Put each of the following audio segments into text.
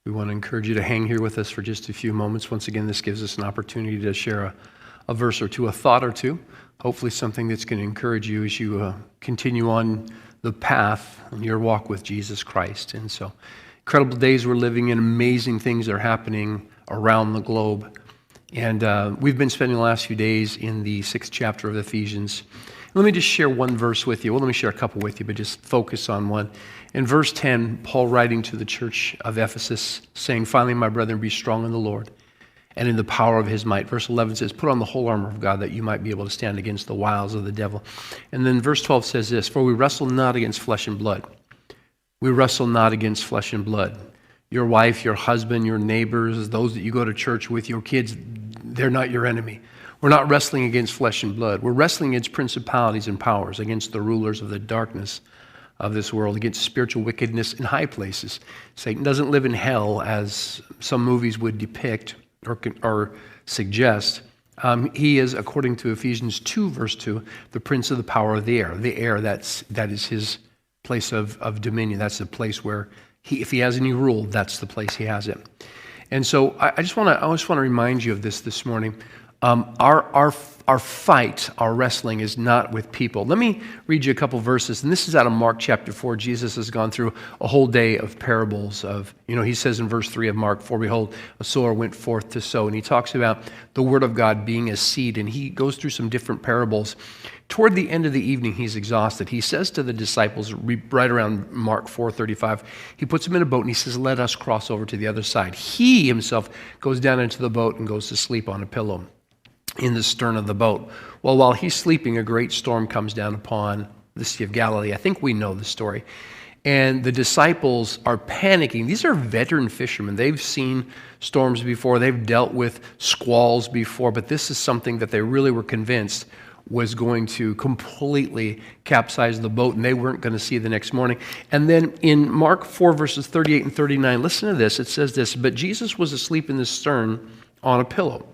We want to encourage you to hang here with us for just a few moments. Once again, this gives us an opportunity to share a verse or two, a thought or two, hopefully something that's going to encourage you as you continue on the path in your walk with Jesus Christ. And so, incredible days we're living in, amazing things are happening around the globe. And we've been spending the last few days in the 6th chapter of Ephesians. Let me just share one verse with you. Well, let me share a couple with you, but just focus on one. In verse 10, Paul writing to the church of Ephesus, saying, "Finally, my brethren, be strong in the Lord and in the power of his might." Verse 11 says, "Put on the whole armor of God that you might be able to stand against the wiles of the devil." And then verse 12 says this, "For we wrestle not against flesh and blood." We wrestle not against flesh and blood. Your wife, your husband, your neighbors, those that you go to church with, your kids, they're not your enemy. We're not wrestling against flesh and blood. We're wrestling against principalities and powers, against the rulers of the darkness of this world, against spiritual wickedness in high places. Satan doesn't live in hell, as some movies would depict or suggest. He is, according to Ephesians 2, verse 2, the prince of the power of the air. The air, that is his place of dominion. That's the place where if he has any rule, that's the place he has it. And so I just want to remind you of this morning. Our fight, our wrestling is not with people. Let me read you a couple verses, and this is out of Mark chapter 4. Jesus has gone through a whole day of parables of, he says in verse 3 of Mark 4, "Behold, a sower went forth to sow," and he talks about the word of God being a seed, and he goes through some different parables. Toward the end of the evening, he's exhausted. He says to the disciples, right around Mark 4:35, he puts them in a boat and he says, "Let us cross over to the other side." He himself goes down into the boat and goes to sleep on a pillow in the stern of the boat. Well, while he's sleeping, a great storm comes down upon the Sea of Galilee. I think we know the story. And the disciples are panicking. These are veteran fishermen. They've seen storms before. They've dealt with squalls before. But this is something that they really were convinced was going to completely capsize the boat, and they weren't going to see the next morning. And then in Mark 4, verses 38 and 39, listen to this. It says this, "But Jesus was asleep in the stern on a pillow.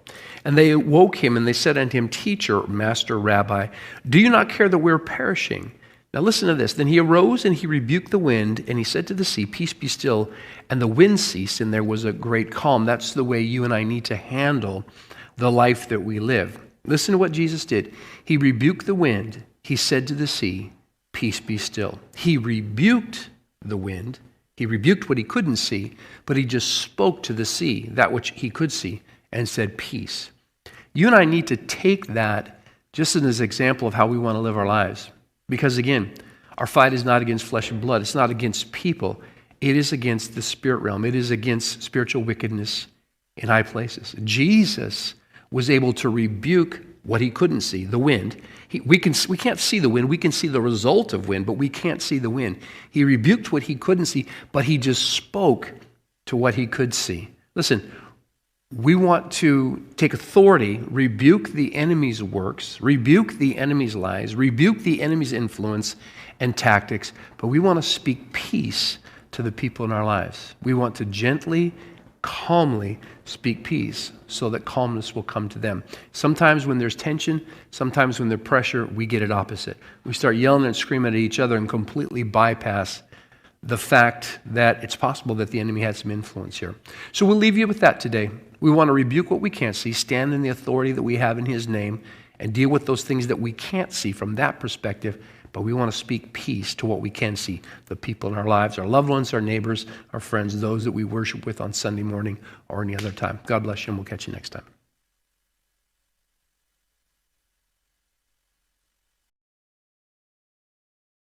And they woke him, and they said unto him, Teacher, Master, Rabbi, do you not care that we're perishing?" Now listen to this. "Then he arose, and he rebuked the wind, and he said to the sea, Peace, be still. And the wind ceased, and there was a great calm." That's the way you and I need to handle the life that we live. Listen to what Jesus did. He rebuked the wind. He said to the sea, Peace, be still. He rebuked the wind. He rebuked what he couldn't see, but he just spoke to the sea, that which he could see, and said, Peace. You and I need to take that just as an example of how we want to live our lives. Because again, our fight is not against flesh and blood. It's not against people. It is against the spirit realm. It is against spiritual wickedness in high places. Jesus was able to rebuke what he couldn't see, the wind. We can't see the wind. We can see the result of wind, but we can't see the wind. He rebuked what he couldn't see, but he just spoke to what he could see. Listen, we want to take authority, rebuke the enemy's works, rebuke the enemy's lies, rebuke the enemy's influence and tactics, but we want to speak peace to the people in our lives. We want to gently, calmly speak peace so that calmness will come to them. Sometimes when there's tension, sometimes when there's pressure, we get it opposite. We start yelling and screaming at each other and completely bypass the fact that it's possible that the enemy had some influence here. So we'll leave you with that today. We want to rebuke what we can't see, stand in the authority that we have in his name, and deal with those things that we can't see from that perspective, but we want to speak peace to what we can see, the people in our lives, our loved ones, our neighbors, our friends, those that we worship with on Sunday morning or any other time. God bless you, and we'll catch you next time.